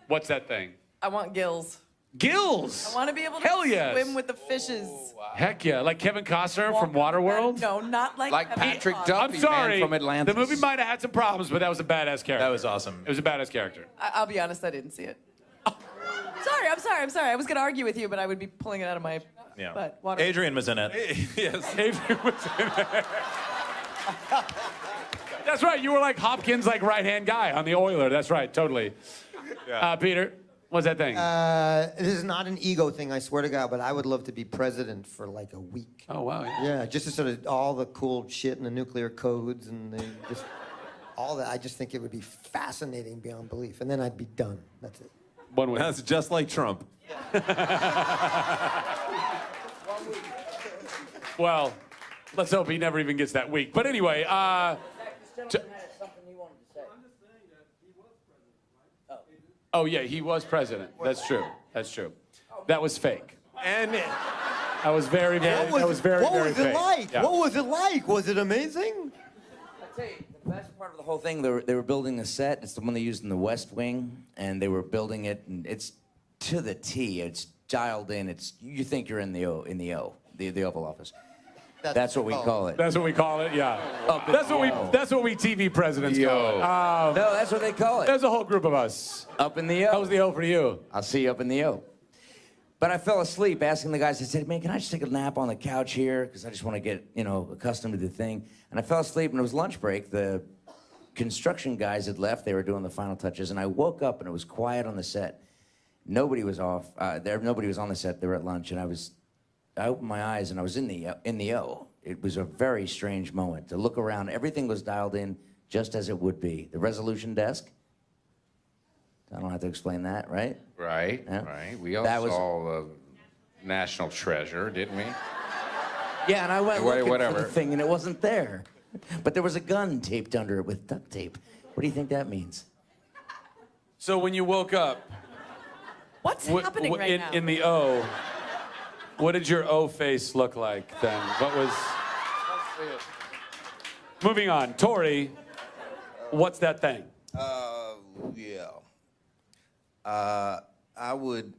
what's that thing? I want gills. Gills! I want to be able to Hell yes. swim with the fishes. Heck yeah. Like Kevin Costner from Walk on the Waterworld? No, not like Like Kevin Patrick Costner. Duffy, I'm sorry. man, from Atlantis. The movie might have had some problems, but that was a badass character. That was awesome. It was a badass character. I'll be honest, I didn't see it. I'm sorry. I was going to argue with you, but I would be pulling it out of my Yeah. butt. Water. Adrian was in it. Yes. Adrian was in it. That's right. You were like Hopkins' like right-hand guy on the Oiler. That's right. Totally. Peter, what's that thing? This is not an ego thing, I swear to God, but I would love to be president for like a week. Oh, wow. Yeah, just to sort of all the cool shit and the nuclear codes and just all that. I just think it would be fascinating beyond belief. And then I'd be done. That's it. One way. That's just like Trump. Well, let's hope he never even gets that week. But anyway, oh yeah, he was president. That's true. That's true. That was fake. And That was very, very, What that was very, what very was it fake. like? Yeah. What was it like? Was it amazing? I'll tell you, the best part of the whole thing, they were building a set. It's the one they used in the West Wing, and they were building it, and it's to the T. It's dialed in. It's you think you're in the Oval Office. That's what we call it. That's what we call it. Yeah. Up in That's the what we. O. That's what we TV presidents call it. No, that's what they call it. There's a whole group of us. Up in the O. How was the O for you? I'll see you up in the O. But I fell asleep asking the guys, I said, man, can I just take a nap on the couch here? Because I just want to get, accustomed to the thing. And I fell asleep, and it was lunch break. The construction guys had left. They were doing the final touches. And I woke up, and it was quiet on the set. Nobody was off. Nobody was on the set. They were at lunch. And I opened my eyes, and I was in the O. It was a very strange moment to look around. Everything was dialed in just as it would be. The resolution desk. I don't have to explain that, right? Right, Yeah. right. We all That was- saw National Treasure, didn't we? Yeah, and I went looking for Whatever. the thing, and it wasn't there. But there was a gun taped under it with duct tape. What do you think that means? So when you woke up, What's happening right now? in the O, what did your O face look like then? What was? Moving on, Tori, what's that thing? Yeah. I would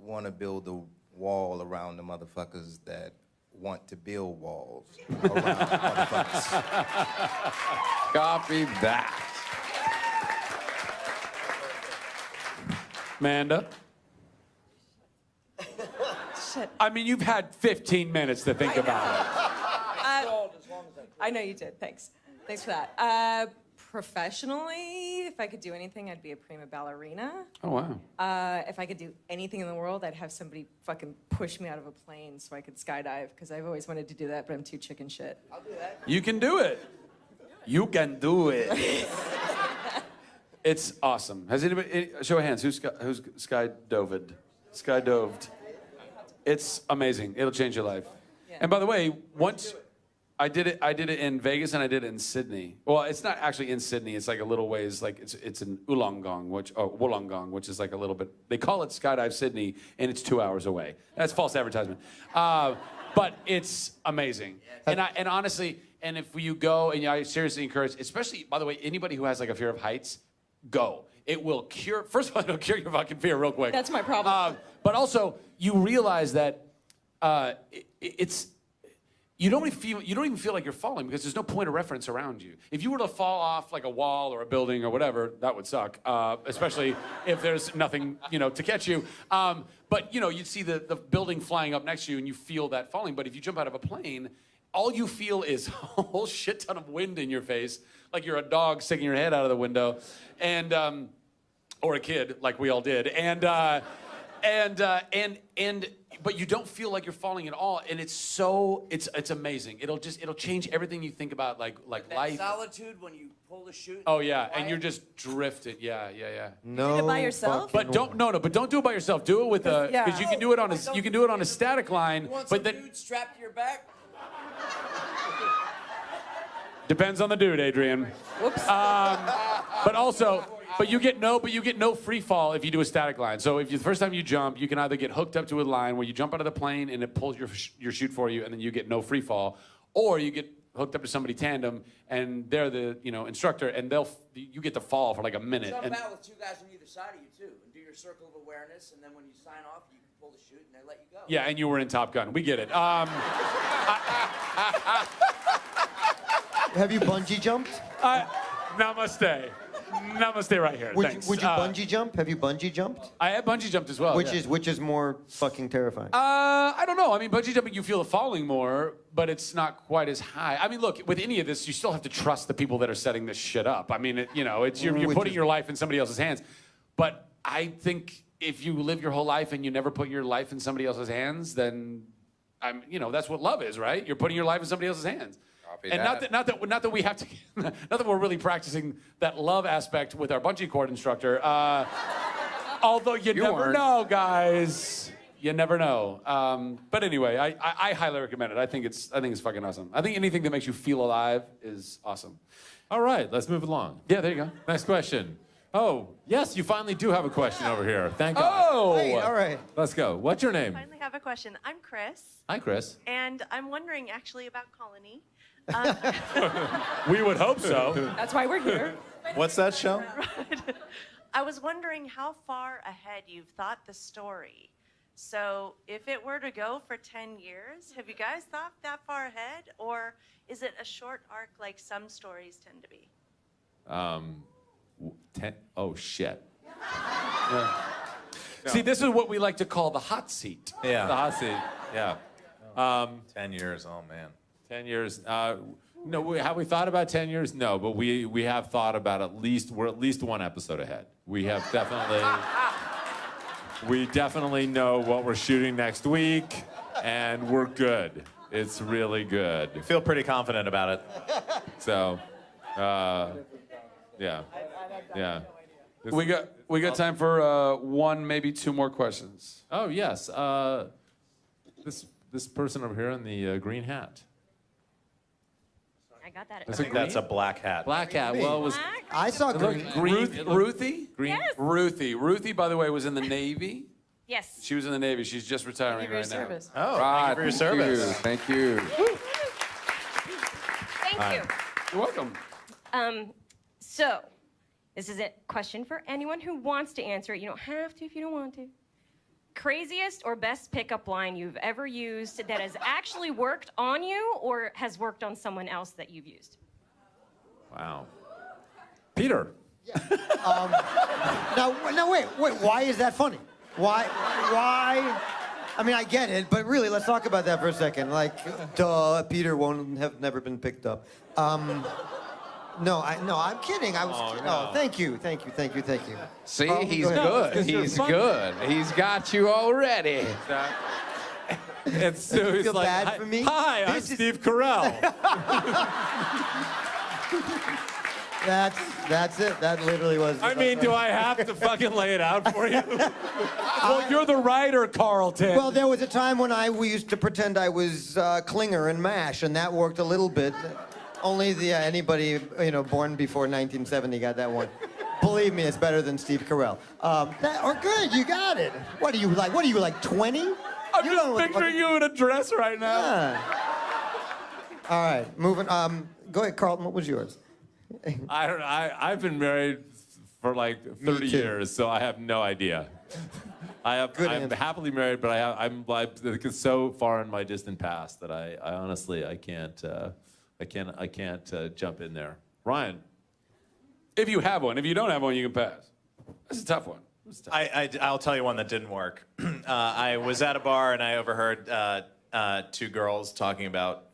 want to build a wall around the motherfuckers that want to build walls around motherfuckers. Copy that. Amanda? Shit. I mean, you've had 15 minutes to think about it. I know you did. Thanks. Thanks for that. Professionally, if I could do anything, I'd be a prima ballerina. Oh, wow. If I could do anything in the world, I'd have somebody fucking push me out of a plane so I could skydive, because I've always wanted to do that, but I'm too chicken shit. I'll do that. You can do it. You can do it. It's awesome. Has anybody, show of hands, who's skydoved? Skydoved. It's amazing. It'll change your life. Yeah. And by the way, once I did it in Vegas and I did it in Sydney. Well, it's not actually in Sydney. It's like a little ways, like it's in Wollongong, which is like a little bit. They call it Skydive Sydney, and it's 2 hours away. That's false advertisement. But it's amazing. And honestly, and if you go, and I seriously encourage, especially by the way, anybody who has like a fear of heights, go. It will cure. First of all, it'll cure your fucking fear real quick. That's my problem. But also, you realize that it's you don't even feel like you're falling because there's no point of reference around you. If you were to fall off like a wall or a building or whatever, that would suck, especially if there's nothing to catch you. But you'd see the building flying up next to you and you feel that falling. But if you jump out of a plane, all you feel is a whole shit ton of wind in your face, like you're a dog sticking your head out of the window, and or a kid, like we all did, but you don't feel like you're falling at all, and it's amazing. It'll change everything you think about, like life. Solitude when you pull the chute. Oh yeah, and you're just drifted. Yeah. No. it by yourself? But don't do it by yourself. Do it with a because you can do it on a static line. You want But some then dude strapped to your back? depends on the dude, Adrian. Whoops. But you get no free fall if you do a static line. So if the first time you jump, you can either get hooked up to a line where you jump out of the plane and it pulls your chute for you, and then you get no free fall, or you get hooked up to somebody tandem and they're the instructor, and you get to fall for like a minute. Jump And out with two guys on either side of you too, and do your circle of awareness, and then when you sign off, you pull the chute and they let you go. yeah, and you were in Top Gun. We get it. Have you bungee jumped? Namaste. Namaste right here. Would Thanks. you bungee jump? Have you bungee jumped? I have bungee jumped as well. Which is more fucking terrifying? I don't know. I mean, bungee jumping, you feel the falling more, but it's not quite as high. I mean, look, with any of this, you still have to trust the people that are setting this shit up. I mean, you're putting your life in somebody else's hands. But I think if you live your whole life and you never put your life in somebody else's hands, then that's what love is, right? You're putting your life in somebody else's hands. And not that we have to, not that we're really practicing that love aspect with our bungee cord instructor. Although you never weren't. know, guys. You never know. But anyway, I highly recommend it. I think it's fucking awesome. I think anything that makes you feel alive is awesome. All right, let's move along. Yeah, there you go. Next question. Oh, yes, you finally do have a question over here. Thank God. Oh, Hey, all right. Let's go. What's your name? Finally have a question. I'm Chris, Hi, Chris. and I'm wondering actually about Colony. we would hope so. That's why we're here. What's that show? I was wondering how far ahead you've thought the story. So if it were to go for 10 years, have you guys thought that far ahead? Or is it a short arc like some stories tend to be? 10. Oh, shit. See, this is what we like to call the hot seat. Yeah. The hot seat. Yeah. 10 years. Oh man. 10 years. No, have we thought about 10 years? No, but we have thought about we're at least one episode ahead. We have we definitely know what we're shooting next week, and we're good. It's really good. I feel pretty confident about it. So, yeah. We got time for one, maybe two more questions. Oh, yes. This person over here in the green hat. I got that. I think that's a black hat. Black hat. Well, it was I saw green. Ruthie? green. Yes. Ruthie, by the way, was in the Navy. Yes. She was in the Navy. She's just retiring right now. service. Oh, thank you for your service. Thank you. Thank you. You're welcome. So, this is a question for anyone who wants to answer it. You don't have to if you don't want to. Craziest or best pickup line you've ever used that has actually worked on you or has worked on someone else that you've used? Wow. Peter. Now, wait. Why is that funny? Why? I mean, I get it, but really, let's talk about that for a second. Like, duh, Peter won't have never been picked up. No, I'm kidding. I was. no. Thank you. See, Carlton, he's go ahead. good. He's good. He's got you already. It's so You he's feel like, bad for me? Hi, I'm This is- Steve Carell. That's it. That literally was. I mean, do I have to fucking lay it out for you? Well, you're the writer, Carlton. Well, there was a time when we used to pretend I was Klinger in MASH, and that worked a little bit. Only anybody born before 1970 got that one. Believe me, it's better than Steve Carell. Good, you got it. What are you like? 20? I'm just picturing you in a dress right now. Yeah. All right, moving. Go ahead, Carlton. What was yours? I've been married for like 30 too. years, so I have no idea. Good I'm answer. happily married, but I'm like it's so far in my distant past that I honestly I can't jump in there. Ryan, If you have one. If you don't have one, you can pass. That's a tough one. I'll tell you one that didn't work. I was at a bar and I overheard two girls talking about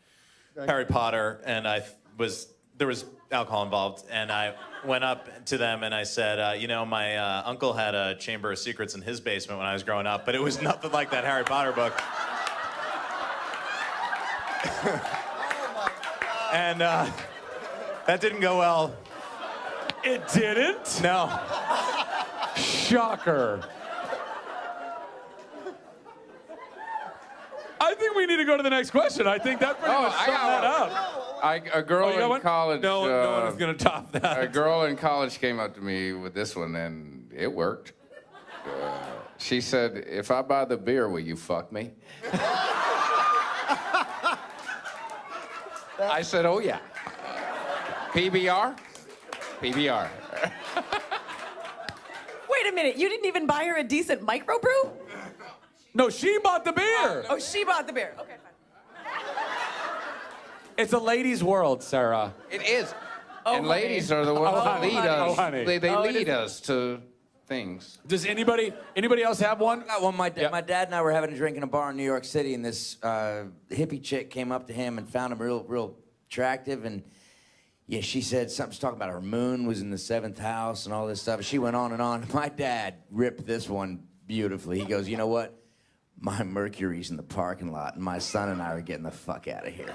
Harry Potter, and there was alcohol involved, and I went up to them and I said, my uncle had a Chamber of Secrets in his basement when I was growing up, but it was nothing like that Harry Potter book. And that didn't go well. It didn't? No. Shocker. I think we need to go to the next question. I think that pretty much summed that up. A girl Oh, you got in one? college. No one is going to top that. A girl in college came up to me with this one, and it worked. She said, "If I buy the beer, will you fuck me?" I said, "Oh yeah." PBR? PBR. Wait a minute, you didn't even buy her a decent microbrew? No, she bought the beer. Oh, she bought the beer. Okay, fine. It's a ladies' world, Sarah. It is. Oh, and honey. ladies are the ones Oh, that honey. lead us. Oh, honey. They Oh, it lead is- us to things. Does anybody else have one? I got one. My dad and I were having a drink in a bar in New York City, and this hippie chick came up to him and found him real attractive. And yeah, she said something's talking about her moon was in the 7th house and all this stuff. She went on and on. My dad ripped this one beautifully. He goes, "You know what? My Mercury's in the parking lot, and my son and I are getting the fuck out of here."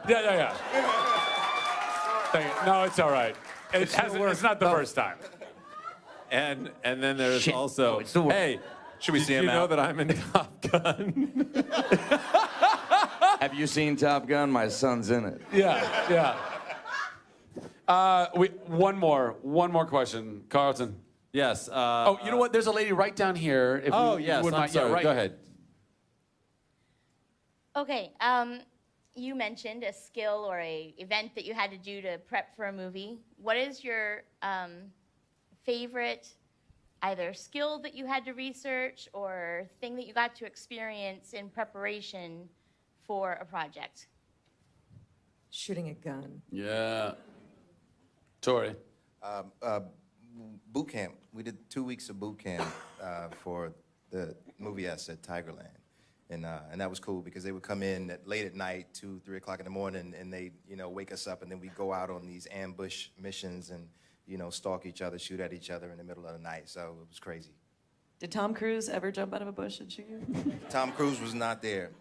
Yeah. Thank you. No, it's all right. It's not the first time. And then there's Shit. also Oh, it's the worst. hey, Should we see did him you know out? that I'm in Top Gun? Have you seen Top Gun? My son's in it. Yeah. One more question, Carlton. Yes. Oh, you know what? There's a lady right down here. If Oh you yes. wouldn't I'm mind- yeah, sorry. right. Go ahead. Okay, you mentioned a skill or a event that you had to do to prep for a movie. What is your favorite either skill that you had to research or thing that you got to experience in preparation for a project? Shooting a gun. Yeah. Tori. Boot camp. We did 2 weeks of boot camp for the movie asset Tigerland, and that was cool because they would come in late at night, 2, 3 o'clock in the morning, and they wake us up, and then we go out on these ambush missions and stalk each other, shoot at each other in the middle of the night. So it was crazy. Did Tom Cruise ever jump out of a bush and shoot you? Tom Cruise was not there.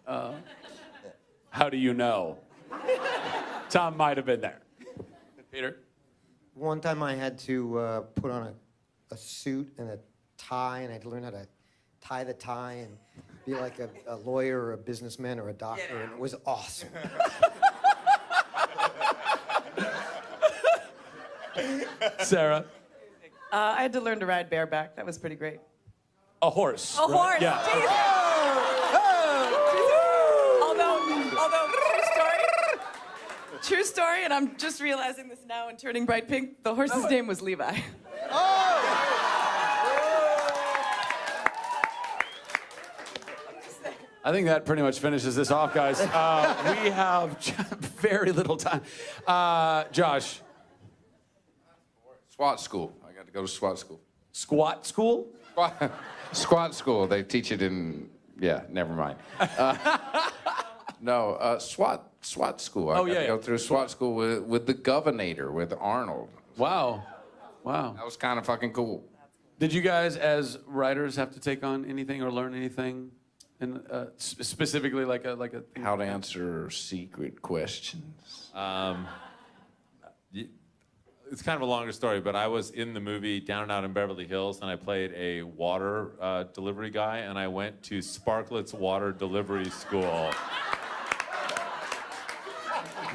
How do you know? Tom might have been there. Peter. One time I had to put on a suit and a tie, and I had to learn how to tie the tie and be like a lawyer or a businessman or a doctor, and it was awesome. Sarah. I had to learn to ride bareback. That was pretty great. A horse. A horse. Yeah. Jesus. Although, true story, and I'm just realizing this now and turning bright pink. The horse's name was Levi. I think that pretty much finishes this off, guys. We have very little time. Josh. SWAT school. I got to go to SWAT school. Squat school? Squat school. They teach it in. Yeah, never mind. No, SWAT school. I got to go through SWAT school with the Governator, with Arnold. Wow. That was kind of fucking cool. Did you guys, as writers, have to take on anything or learn anything, in, specifically like a? How to answer secret questions. It's kind of a longer story, but I was in the movie Down and Out in Beverly Hills, and I played a water delivery guy, and I went to Sparklet's Water Delivery School.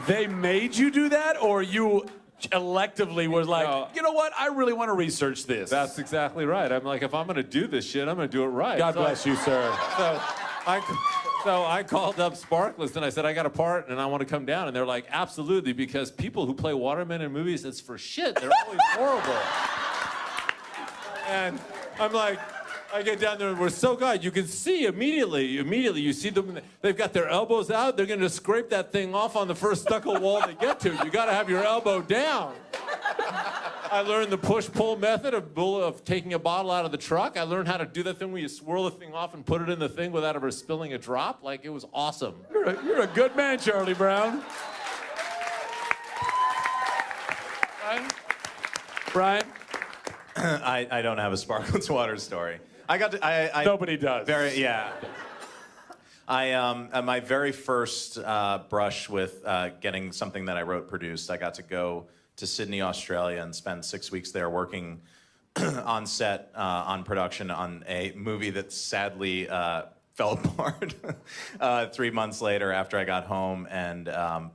They made you do that, or you electively was like, No. you know what? I really want to research this. That's exactly right. I'm like, if I'm going to do this shit, I'm going to do it right. God bless you, sir. So So I called up Sparkless and I said, I got a part and I want to come down. And they're like, absolutely, because people who play watermen in movies, it's for shit. They're always horrible. And I'm like, I get down there and we're so good. You can see immediately you see them. They've got their elbows out. They're going to scrape that thing off on the first stucco wall they get to. You got to have your elbow down. I learned the push-pull method of taking a bottle out of the truck. I learned how to do that thing where you swirl the thing off and put it in the thing without ever spilling a drop. Like, it was awesome. You're a good man, Charlie Brown. Brian? I don't have a Sparklets water story. I got to. I Nobody does. Yeah. My very first brush with getting something that I wrote produced, I got to go to Sydney, Australia, and spend 6 weeks there working on set, on production, on a movie that sadly fell apart 3 months later after I got home. And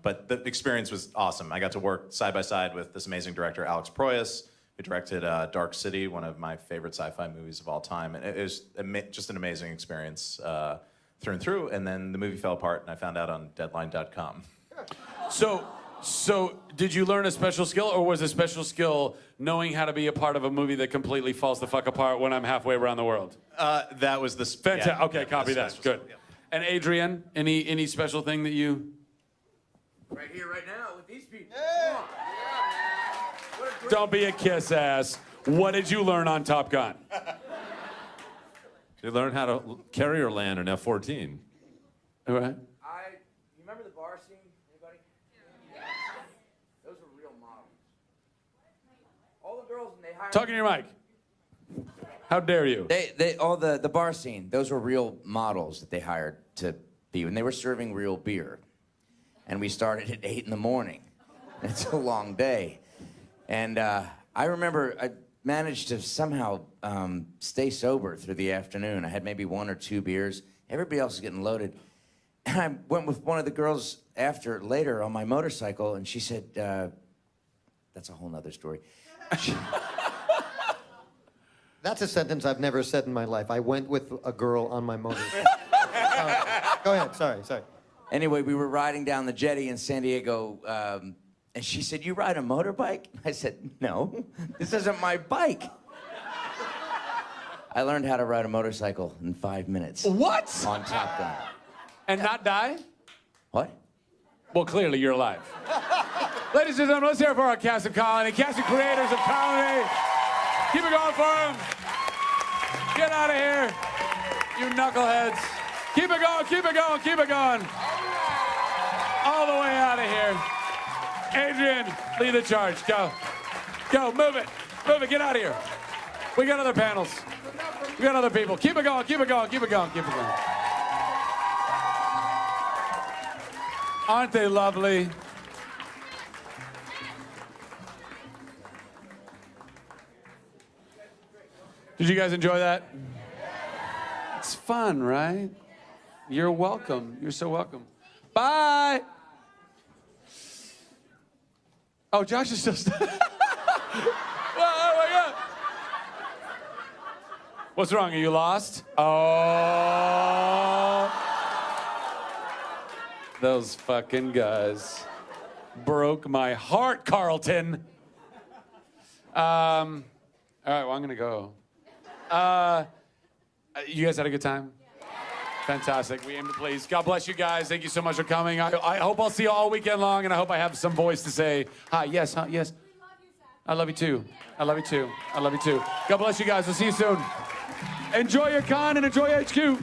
but the experience was awesome. I got to work side by side with this amazing director, Alex Proyas, who directed Dark City, one of my favorite sci-fi movies of all time. And it was just an amazing experience through and through. And then the movie fell apart, and I found out on Deadline.com. So did you learn a special skill, or was a special skill knowing how to be a part of a movie that completely falls the fuck apart when I'm halfway around the world? That was the... Fantastic. Yeah, Okay, copy that. Good. Yeah. And Adrian, any special thing that you... Right here, right now, with these people. Don't be a kiss ass. What did you learn on Top Gun? You learn how to carry or land an F-14. All right. You remember the bar scene? Anybody? Those were real models. All the girls, and they hired... Talking to your mic. How dare you? All the bar scene, those were real models that they hired to be, and they were serving real beer. And we started at 8 in the morning. It's a long day. And I remember I managed to somehow stay sober through the afternoon. I had maybe 1 or 2 beers. Everybody else was getting loaded. And I went with one of the girls later on my motorcycle, and she said, that's a whole nother story. That's a sentence I've never said in my life. I went with a girl on my motorcycle. Go ahead, sorry. Anyway, we were riding down the jetty in San Diego, and she said, you ride a motorbike? I said, no, this isn't my bike. I learned how to ride a motorcycle in 5 minutes. What? On Top Gun. And not die? What? Well, clearly you're alive. Ladies and gentlemen, let's hear it for our cast of Colony, cast of creators of Colony. Keep it going for them. Get out of here, you knuckleheads. Keep it going, keep it going, keep it going. All the way out of here. Adrian, lead the charge. Go. Go, move it. Move it, get out of here. We got other panels. We got other people. Keep it going, keep it going, keep it going, keep it going. Aren't they lovely? Did you guys enjoy that? It's fun, right? You're welcome. You're so welcome. Bye. Oh, Josh is still. Oh my God. What's wrong? Are you lost? Oh. Those fucking guys broke my heart, Carlton. All right, well, I'm gonna go. You guys had a good time? Fantastic. We aim to please. God bless you guys. Thank you so much for coming. I hope I'll see you all weekend long, and I hope I have some voice to say hi. Yes, huh? Yes. I love you too. I love you too. I love you too. God bless you guys. We'll see you soon. Enjoy your con and enjoy HQ.